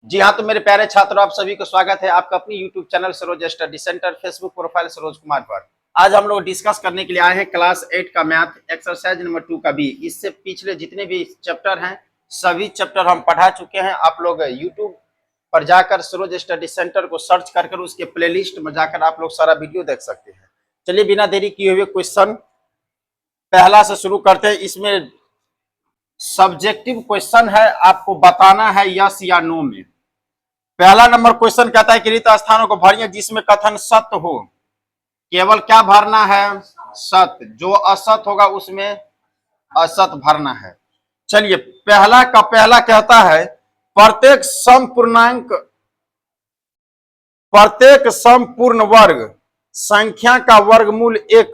जी हाँ, तो मेरे प्यारे छात्रों, आप सभी को स्वागत है आपका अपनी YouTube channel Saroj study centre, Facebook profile Saroj Kumar पर। आज हम लोग डिस्कस करने के लिए आए हैं क्लास 8 का मैथ एक्सरसाइज नंबर 2 का बी। इससे पिछले जितने भी चैप्टर हैं सभी चैप्टर हम पढ़ा चुके हैं। आप लोग यूट्यूब पर जाकर सरोज स्टडी सेंटर को सर्च कर उसके प्लेलिस्ट में जाकर आप लोग सारा वीडियो देख सकते हैं। चलिए बिना देरी किए हुए क्वेश्चन पहला से शुरू करते हैं। इसमें सब्जेक्टिव क्वेश्चन है, आपको बताना है यस या नो में। पहला नंबर क्वेश्चन कहता है कि रिक्त स्थानों को भरिए जिसमें कथन सत्य हो। केवल क्या भरना है? सत्य। जो असत होगा उसमें असत भरना है। चलिए पहला का पहला कहता है प्रत्येक समपूर्ण वर्ग संख्या का वर्गमूल एक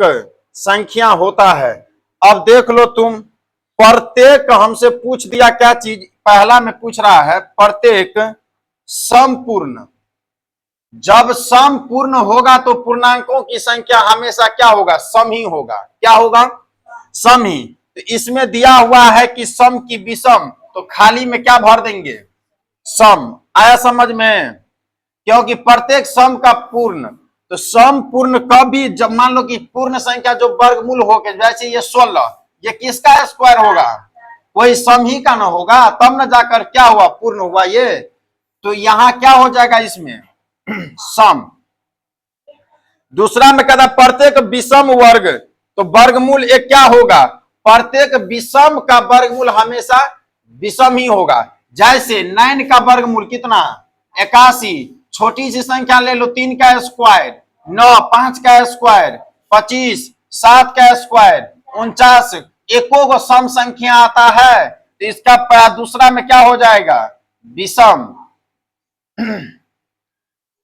संख्या होता है। अब देख लो तुम, प्रत्येक हमसे पूछ दिया क्या चीज, पहला में पूछ रहा है प्रत्येक समपूर्ण। जब सम पूर्ण होगा तो पूर्णांकों की संख्या हमेशा क्या होगा? सम ही होगा। क्या होगा? सम ही। तो इसमें दिया हुआ है कि सम की विषम, तो खाली में क्या भर देंगे? सम। आया समझ में? क्योंकि प्रत्येक सम का पूर्ण, तो सम पूर्ण कभी जब मान लो कि पूर्ण संख्या जो वर्गमूल हो गए, जैसे ये 16, ये किसका स्क्वायर होगा? कोई सम ही का ना होगा, तब न जाकर क्या हुआ? पूर्ण हुआ ये। तो यहां क्या हो जाएगा इसमें? सम। दूसरा में कहता प्रत्येक विषम वर्ग, तो वर्गमूल एक क्या होगा? प्रत्येक विषम का वर्गमूल हमेशा विषम ही होगा। जैसे 9 का वर्गमूल कितना? 81। छोटी सी संख्या ले लो, 3 का स्क्वायर, 9, 5 का स्क्वायर, 25, 7 का स्क्वायर, 49। एको को सम संख्या आता है, तो इसका दूसरा में क्या हो जाएगा? विषम।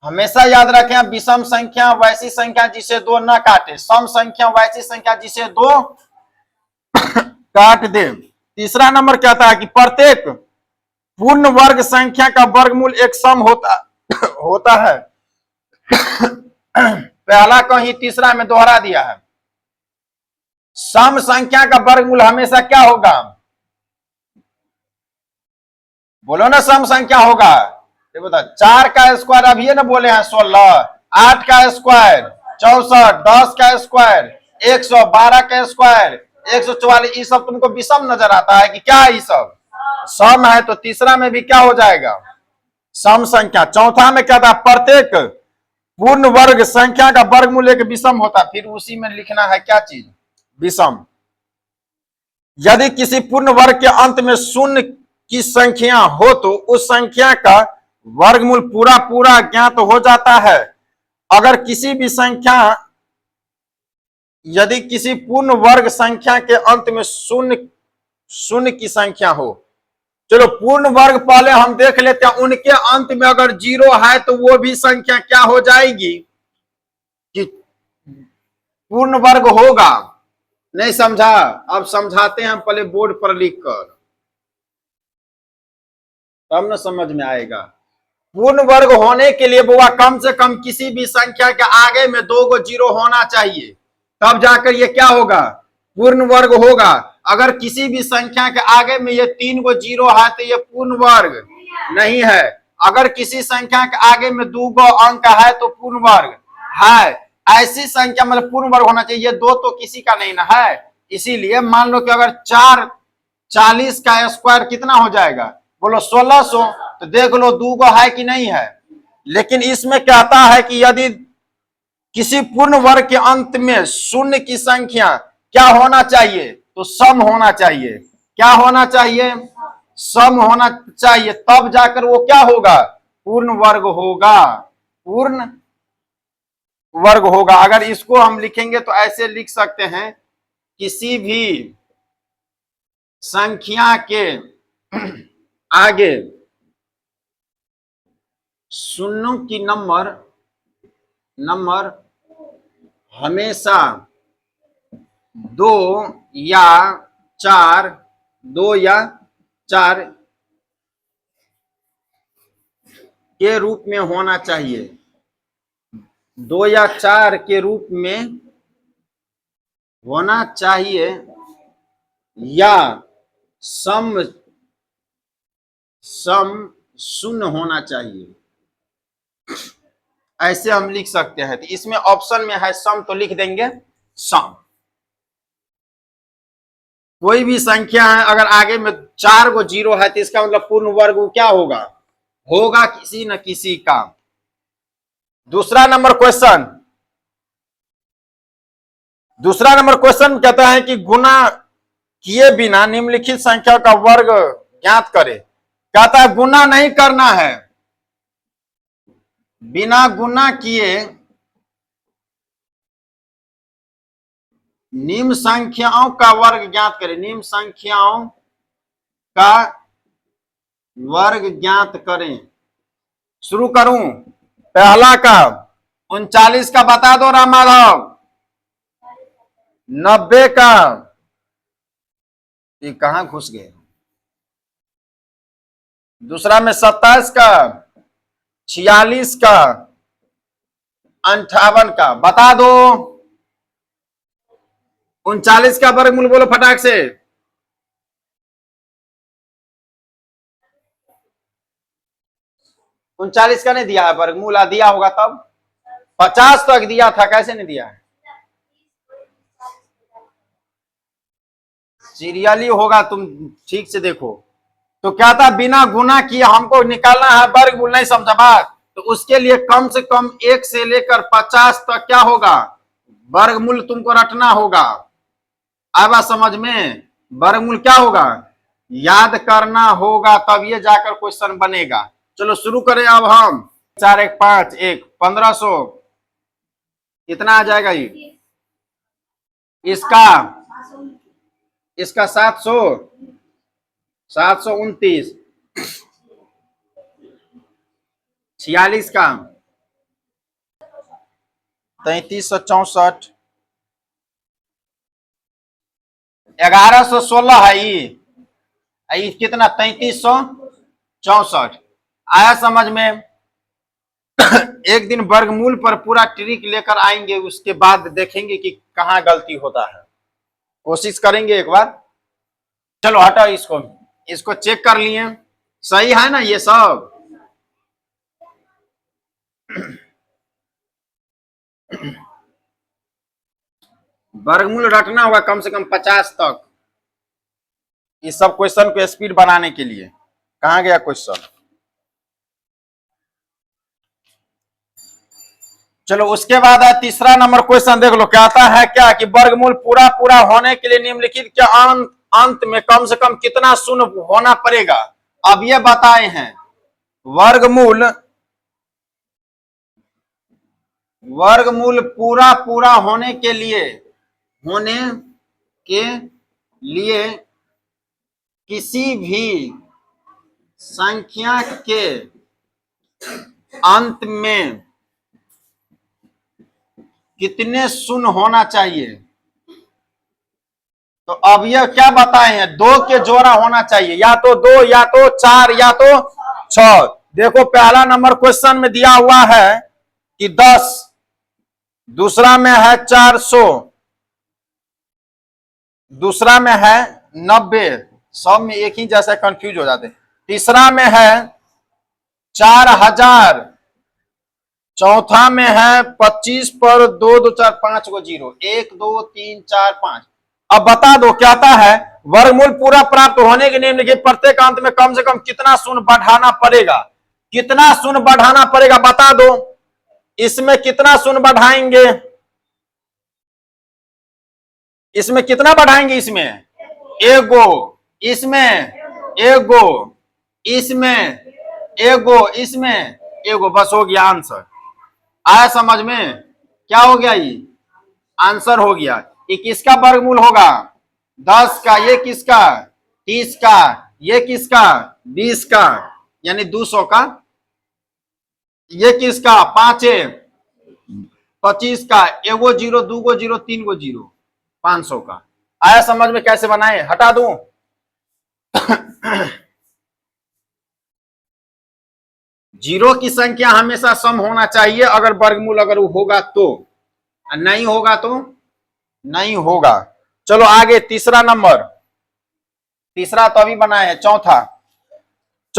हमेशा याद रखें, विषम संख्या वैसी संख्या जिसे दो न काटे, सम संख्या वैसी संख्या जिसे दो काट दे। तीसरा नंबर कहता है कि प्रत्येक पूर्ण वर्ग संख्या का वर्गमूल एक सम होता है। पहला को ही तीसरा में दोहरा दिया है। सम संख्या का वर्गमूल हमेशा क्या होगा? बोलो ना, सम संख्या होगा। ये बता, 4 का स्क्वायर अभी ये ना बोले हैं 16, 8 का स्क्वायर 64, 10 का स्क्वायर 112 का स्क्वायर 144। ये सब तुमको विषम नजर आता है कि क्या है? ये सब सम है, तो तीसरा में भी क्या हो जाएगा? सम संख्या। चौथा में क्या था? प्रत्येक पूर्ण वर्ग संख्या का वर्गमूल एक विषम होता। फिर उसी में लिखना है क्या चीज? विषम। यदि किसी पूर्ण वर्ग के अंत में शून्य की संख्या हो तो उस संख्या का वर्गमूल पूरा पूरा ज्ञात हो जाता है। अगर किसी भी संख्या, यदि किसी पूर्ण वर्ग संख्या के अंत में शून्य की संख्या हो, चलो पूर्ण वर्ग पहले हम देख लेते हैं, उनके अंत में अगर 0 है तो वो भी संख्या क्या हो जाएगी? कि पूर्ण वर्ग होगा। नहीं समझा? अब समझाते हैं हम, पहले बोर्ड पर लिखकर, तब न समझ में आएगा। पूर्ण वर्ग होने के लिए बुआ कम से कम किसी भी संख्या के आगे में 2 गो 0 होना चाहिए, तब जाकर ये क्या होगा? पूर्ण वर्ग होगा। अगर किसी भी संख्या के आगे में ये 3 गो 0 है तो ये पूर्ण वर्ग नहीं है। अगर किसी संख्या के आगे में 2 गो अंक है तो पूर्ण वर्ग है। ऐसी संख्या मतलब पूर्ण वर्ग होना चाहिए। ये 2 तो किसी का नहीं ना है। इसीलिए मान लो कि अगर 40 का स्क्वायर कितना हो जाएगा? बोलो 1600। तो देख लो 2 गो है कि नहीं है। लेकिन इसमें कहता है कि यदि किसी पूर्ण वर्ग के अंत में शून्य की संख्या क्या होना चाहिए? तो सम होना चाहिए। क्या होना चाहिए? सम होना चाहिए, तब जाकर वो क्या होगा? पूर्ण वर्ग होगा। पूर्ण वर्ग होगा। अगर इसको हम लिखेंगे तो ऐसे लिख सकते हैं, किसी भी संख्या के आगे शून्यों की नंबर हमेशा 2 या 4 के रूप में होना चाहिए। 2 या 4 के रूप में होना चाहिए, या सम शून्य होना चाहिए, ऐसे हम लिख सकते हैं। तो इसमें ऑप्शन में है सम, तो लिख देंगे सम। कोई भी संख्या है अगर आगे में 4 गो जीरो है तो इसका मतलब पूर्ण वर्ग क्या होगा, होगा किसी न किसी का। दूसरा नंबर क्वेश्चन, दूसरा नंबर क्वेश्चन कहता है कि गुना किए बिना निम्नलिखित संख्या का वर्ग ज्ञात करे। कहता है गुना नहीं करना है, बिना गुना किए निम्न संख्याओं का वर्ग ज्ञात करें। निम्न संख्याओं का वर्ग ज्ञात करें। शुरू करूं, पहला का 39 का बता दो राम माधव। 90 का, ये कहां घुस गए। दूसरा में 27 का, 46 का, 58 का बता दो। 39 का वर्गमूल बोलो फटाक से। 39 का नहीं दिया है वर्गमूल, दिया होगा तब 50 तक दिया था, कैसे नहीं दिया है। सीरियली होगा, तुम ठीक से देखो। तो क्या था, बिना गुना किए हमको निकालना है वर्गमूल, नहीं समझा बात। तो उसके लिए कम से कम 1 से लेकर 50 तक क्या होगा, वर्गमूल तुमको रटना होगा। आया समझ में, वर्गमूल क्या होगा याद करना होगा, तब ये जाकर क्वेश्चन बनेगा। चलो शुरू करें अब हम। 4 1 5 1 1500 कितना आ जाएगा ये, इसका 700 729, 46 का 3364, 1116 है ये कितना 3364। आया समझ में। एक दिन वर्गमूल पर पूरा ट्रिक लेकर आएंगे, उसके बाद देखेंगे कि कहां गलती होता है, कोशिश करेंगे एक बार। चलो हटाओ इसको, इसको चेक कर लिए, सही है ना ये सब। वर्गमूल रटना होगा कम से कम 50 तक, इस सब क्वेश्चन को स्पीड बनाने के लिए। कहां गया क्वेश्चन, चलो उसके बाद है तीसरा नंबर क्वेश्चन। देख लो क्या आता है, क्या कि वर्गमूल पूरा पूरा होने के लिए निम्नलिखित के अंत में कम से कम कितना शून्य होना पड़ेगा। अब ये बताए हैं वर्गमूल पूरा पूरा होने के लिए किसी भी संख्या के अंत में कितने शून्य होना चाहिए। तो अब यह क्या बताए हैं, 2 के जोड़ा होना चाहिए, या तो 2 या तो 4 या तो 6। देखो पहला नंबर क्वेश्चन में दिया हुआ है कि 10, दूसरा में है 400, दूसरा में है 90, सब में एक ही जैसा कंफ्यूज हो जाते। तीसरा में है 4000, चौथा में है 25 पर 2 2 4 5 को जीरो, 1 2 3 4 5। अब बता दो क्या आता है, वर्गमूल पूरा प्राप्त होने के निम्नलिखित प्रत्येक अंत में कम से कम कितना शून्य बढ़ाना पड़ेगा। कितना शून्य बढ़ाना पड़ेगा बता दो। इसमें कितना शून्य बढ़ाएंगे, इसमें कितना बढ़ाएंगे, इसमें एगो, इसमें एगो, इसमें एगो, इसमें एगो, बस हो गया आंसर। आया समझ में, क्या हो गया ये आंसर हो गया। ये किसका वर्गमूल होगा, 10 का, ये किसका 30 का, ये किसका 20 का यानी 200 का, ये किसका 5 25 का, एगो जीरो, 2 गो जीरो, 3 गो जीरो, 500 का। आया समझ में कैसे बनाए, हटा दूं। जीरो की संख्या हमेशा सम होना चाहिए, अगर वर्गमूल अगर वो होगा तो, नहीं होगा तो नहीं होगा। चलो आगे तीसरा नंबर, तीसरा तो अभी बनाए हैं,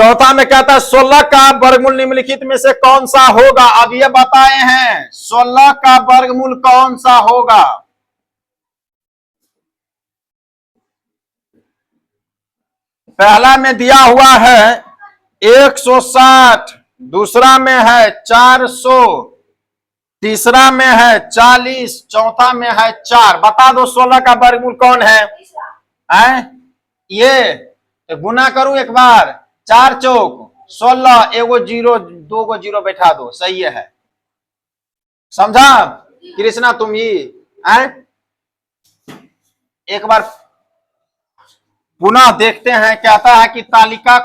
चौथा में कहता है 16 का वर्गमूल निम्नलिखित में से कौन सा होगा। अब ये बताए हैं 16 का वर्गमूल कौन सा होगा। पहला में दिया हुआ है 160, दूसरा में है 400, तीसरा में है 40, चौथा में है 4। बता दो 16 का वर्गमूल कौन है? ये तो गुना करूं एक बार, 4 चौक 16, एगो जीरो, 2 गो जीरो बैठा दो, सही है। समझा कृष्णा तुम ही? एक बार पुनः देखते हैं। कहता है कि तालिका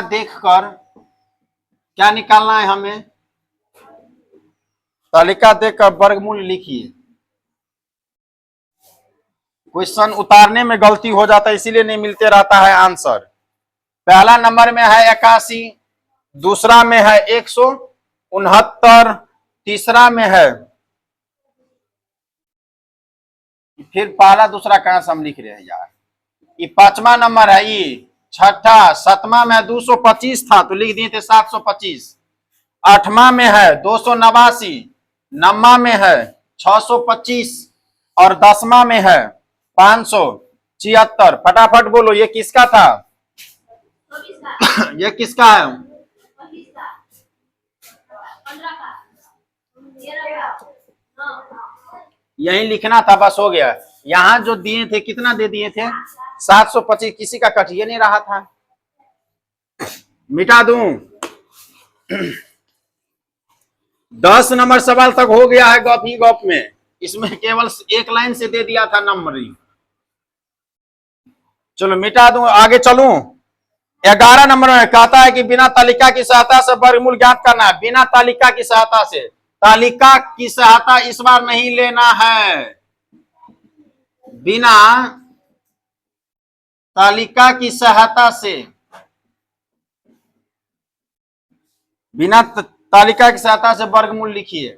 देखकर क्या निकालना है हमें? तालिका देखकर वर्गमूल लिखिए। क्वेश्चन उतारने में गलती हो जाता है, इसीलिए नहीं मिलते रहता है आंसर। पहला नंबर में है 81, दूसरा में है 169, तीसरा में है, फिर पहला दूसरा कहां से हम लिख रहे हैं यार। ये 5वां नंबर है, ये 6ठा, 7वां में 225 था तो लिख दिए थे 725। 8वां में है 289, 9वां में है 625 और 10वां में है 576। फटाफट बोलो ये किसका था? ये किसका है? यही लिखना था, बस हो गया। यहां जो दिए थे कितना दे दिए थे? 725। किसी का कटिए नहीं रहा था, मिटा दूं। 10 नंबर सवाल तक हो गया है गप ही गप में। इसमें केवल एक लाइन से दे दिया था नंबरिंग। चलो मिटा दूं, आगे चलूं। 11 नंबर में कहता है कि बिना तालिका की सहायता से वर्गमूल ज्ञात करना है। बिना तालिका की सहायता से, तालिका की सहायता इस बार नहीं लेना है। बिना तालिका की सहायता से, बिना तालिका की सहायता से वर्गमूल लिखिए।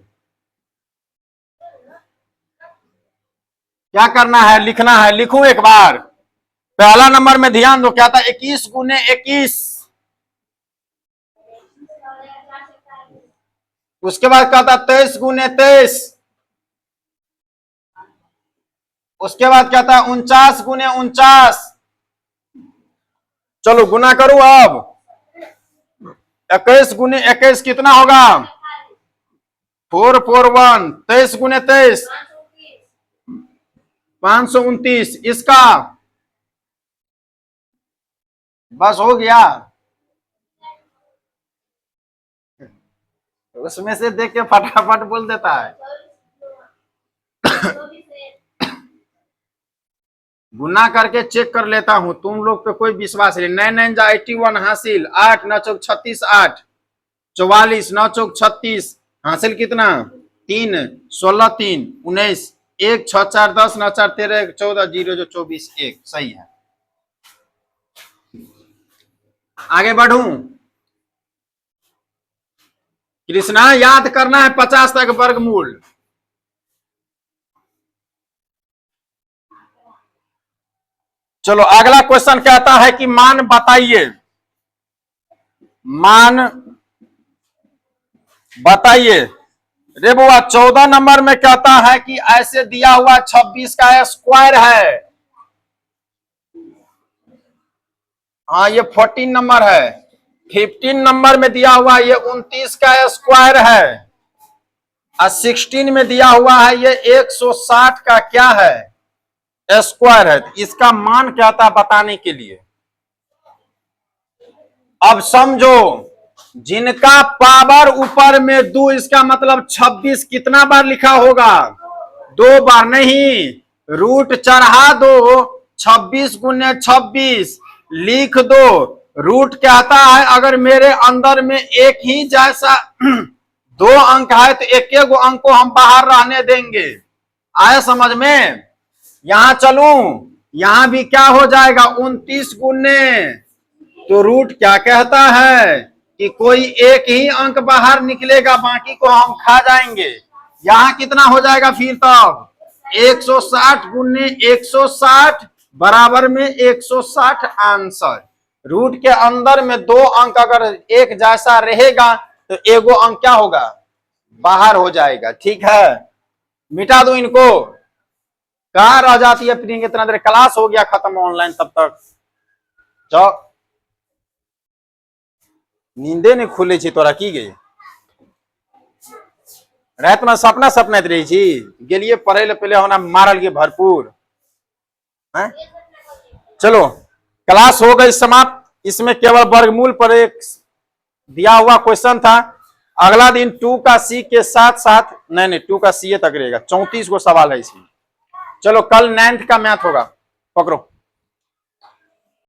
क्या करना है? लिखना है। लिखूं एक बार। पहला नंबर में ध्यान दो, क्या था? 21 गुने 21। उसके बाद क्या था? 23 गुने 23। उसके बाद क्या था? 49 गुने 49। चलो गुना करो अब। 21 गुने 21 कितना होगा? 441। 23 गुने 23 529। इसका बस हो गया। उसमें से देख के फटाफट बोल देता है। गुना करके चेक कर लेता हूं, तुम लोग पे कोई विश्वास नहीं। 9 9 जा 81 हासिल, 8 9 चौक 36, 8 44 9 चौक 36 हासिल कितना? 3 16 3 19 1 6 4 10 9 4 13 14 0 जो 24 1। सही है। आगे बढ़ूं। कृष्णा याद करना है 50 तक वर्गमूल। चलो अगला क्वेश्चन कहता है कि मान बताइए। मान बताइए। रे बुआ 14 नंबर में कहता है कि ऐसे दिया हुआ 26 का स्क्वायर है। हाँ ये 14 नंबर है। 15 नंबर में दिया हुआ ये 29 का स्क्वायर है। और 16 में दिया हुआ है ये 160 का क्या है? स्क्वायर है। इसका मान क्या था बताने के लिए। अब समझो, जिनका पावर ऊपर में 2, इसका मतलब 26 कितना बार लिखा होगा? 2 बार। नहीं, रूट चढ़ा दो, 26 गुने 26 लिख दो। रूट कहता है अगर मेरे अंदर में एक ही जैसा 2 अंक है तो एक एक अंक को हम बाहर रहने देंगे। आया समझ में? यहां चलूं, यहां भी क्या हो जाएगा? 29 गुने, तो रूट क्या कहता है कि कोई एक ही अंक बाहर निकलेगा, बाकी को हम खा जाएंगे। यहां कितना हो जाएगा फिर? तब 160 गुने 160 बराबर में 160 आंसर। रूट के अंदर में दो अंक अगर एक जैसा रहेगा तो एगो अंक क्या होगा, बाहर हो जाएगा। ठीक है, मिटा दो इनको। कहाँ रह जाती है प्रियंका, इतना देर क्लास हो गया खत्म ऑनलाइन, तब तक जाओ। नींदे नहीं खुले छी तोरा की गई, रात में सपना सपनैत रही छी, गेलिए पढ़े ले पहले होना मारल के भरपूर है। चलो क्लास हो गई समाप्त। इसमें केवल वर्गमूल पर एक दिया हुआ क्वेश्चन था। अगला दिन 2 का सी के साथ साथ, नहीं 2 का सी तक रहेगा, 34 को सवाल है इसमें। चलो कल 9th का मैथ होगा, पकड़ो।